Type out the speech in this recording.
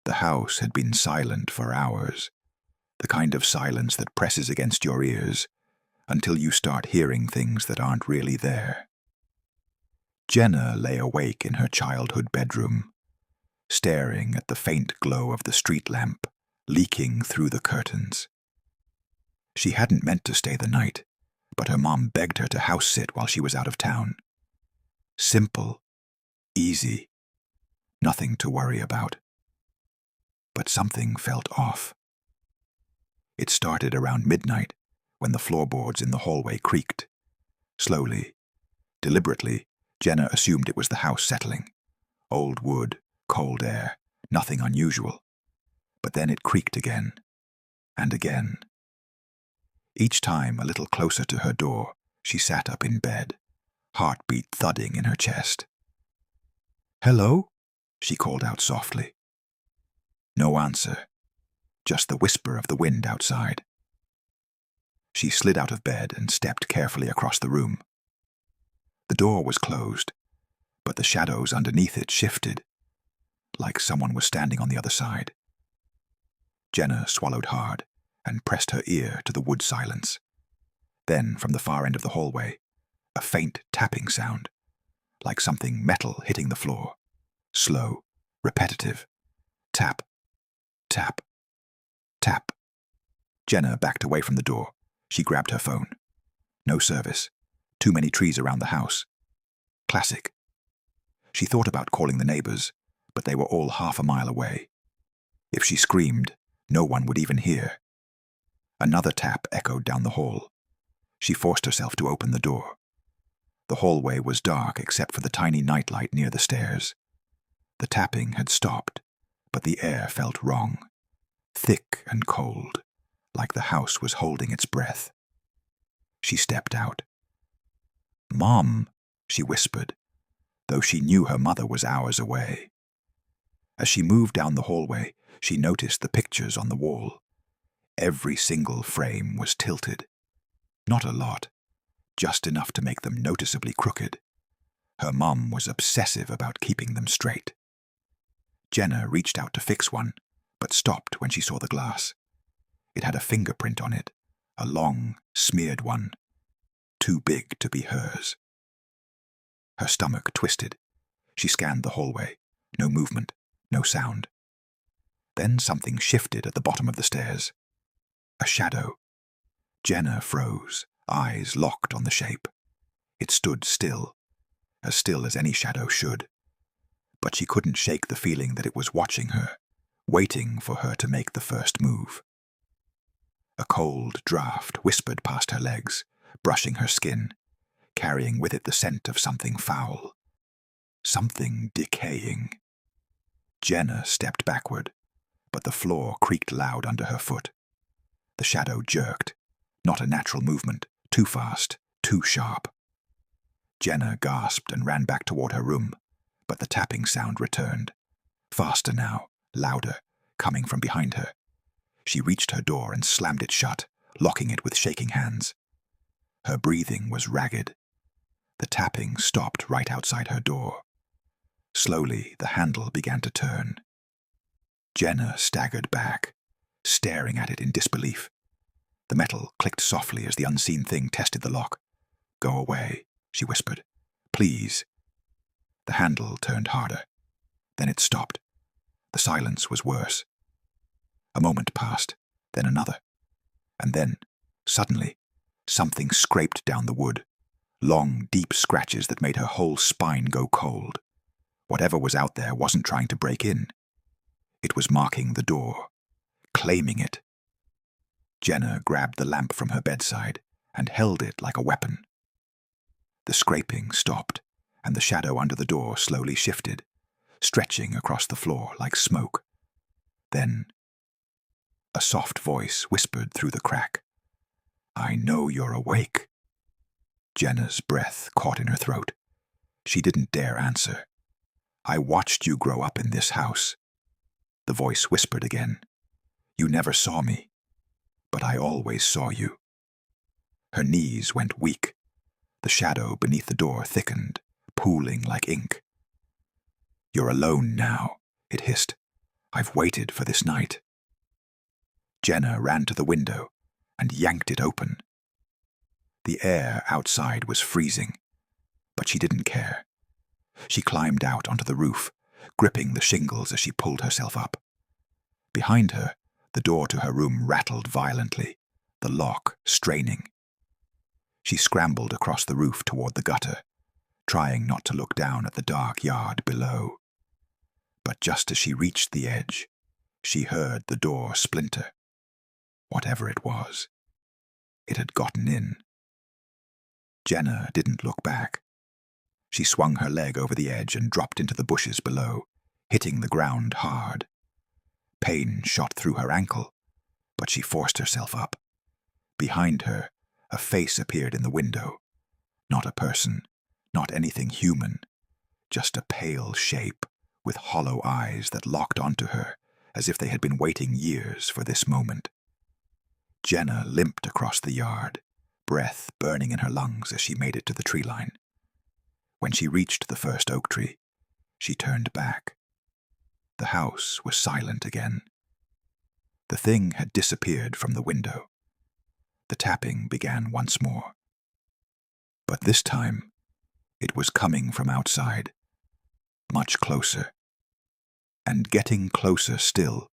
The house had been silent for hours, the kind of silence that presses against your ears until you start hearing things that aren't really there. Jenna lay awake in her childhood bedroom, staring at the faint glow of the street lamp leaking through the curtains. She hadn't meant to stay the night, but her mom begged her to house sit while she was out of town. Simple, easy, nothing to worry about. But something felt off. It started around midnight when the floorboards in the hallway creaked. Slowly, deliberately, Jenna assumed it was the house settling. Old wood, cold air, nothing unusual. But then it creaked again, and again. Each time a little closer to her door, she sat up in bed, heartbeat thudding in her chest. "Hello?" she called out softly. No answer, just the whisper of the wind outside. She slid out of bed and stepped carefully across the room. The door was closed, but the shadows underneath it shifted, like someone was standing on the other side. Jenna swallowed hard and pressed her ear to the wood silence. Then, from the far end of the hallway, a faint tapping sound, like something metal hitting the floor. Slow, repetitive. Tap, tap, tap. Jenna backed away from the door. She grabbed her phone. No service. Too many trees around the house. Classic. She thought about calling the neighbors, but they were all half a mile away. If she screamed, no one would even hear. Another tap echoed down the hall. She forced herself to open the door. The hallway was dark except for the tiny nightlight near the stairs. The tapping had stopped, but the air felt wrong. Thick and cold, like the house was holding its breath. She stepped out. "Mom," she whispered, though she knew her mother was hours away. As she moved down the hallway, she noticed the pictures on the wall. Every single frame was tilted. Not a lot, just enough to make them noticeably crooked. Her mom was obsessive about keeping them straight. Jenna reached out to fix one, but stopped when she saw the glass. It had a fingerprint on it, a long, smeared one, too big to be hers. Her stomach twisted. She scanned the hallway. No movement, no sound. Then something shifted at the bottom of the stairs. A shadow. Jenna froze, eyes locked on the shape. It stood still as any shadow should. But she couldn't shake the feeling that it was watching her, waiting for her to make the first move. A cold draft whispered past her legs, brushing her skin, carrying with it the scent of something foul. Something decaying. Jenna stepped backward, but the floor creaked loud under her foot. The shadow jerked, not a natural movement, too fast, too sharp. Jenna gasped and ran back toward her room, but the tapping sound returned. Faster now, louder, coming from behind her. She reached her door and slammed it shut, locking it with shaking hands. Her breathing was ragged. The tapping stopped right outside her door. Slowly, the handle began to turn. Jenna staggered back, staring at it in disbelief. The metal clicked softly as the unseen thing tested the lock. "Go away," she whispered. "Please." The handle turned harder. Then it stopped. The silence was worse. A moment passed, then another. And then, suddenly, something scraped down the wood. Long, deep scratches that made her whole spine go cold. Whatever was out there wasn't trying to break in. It was marking the door, claiming it. Jenna grabbed the lamp from her bedside and held it like a weapon. The scraping stopped, and the shadow under the door slowly shifted, stretching across the floor like smoke. Then, a soft voice whispered through the crack, "I know you're awake." Jenna's breath caught in her throat. She didn't dare answer. "I watched you grow up in this house." The voice whispered again, "You never saw me, but I always saw you." Her knees went weak. The shadow beneath the door thickened, pooling like ink. "You're alone now," it hissed. I've waited for this night. Jenna ran to the window and yanked it open. The air outside was freezing, but she didn't care. She climbed out onto the roof, gripping the shingles as she pulled herself up. Behind her, the door to her room rattled violently, the lock straining. She scrambled across the roof toward the gutter, trying not to look down at the dark yard below. But just as she reached the edge, she heard the door splinter. Whatever it was, it had gotten in. Jenna didn't look back. She swung her leg over the edge and dropped into the bushes below, hitting the ground hard. Pain shot through her ankle, but she forced herself up. Behind her, a face appeared in the window. Not a person, not anything human, just a pale shape with hollow eyes that locked onto her as if they had been waiting years for this moment. Jenna limped across the yard, breath burning in her lungs as she made it to the tree line. When she reached the first oak tree, she turned back. The house was silent again. The thing had disappeared from the window. The tapping began once more. But this time, it was coming from outside, much closer. And getting closer still.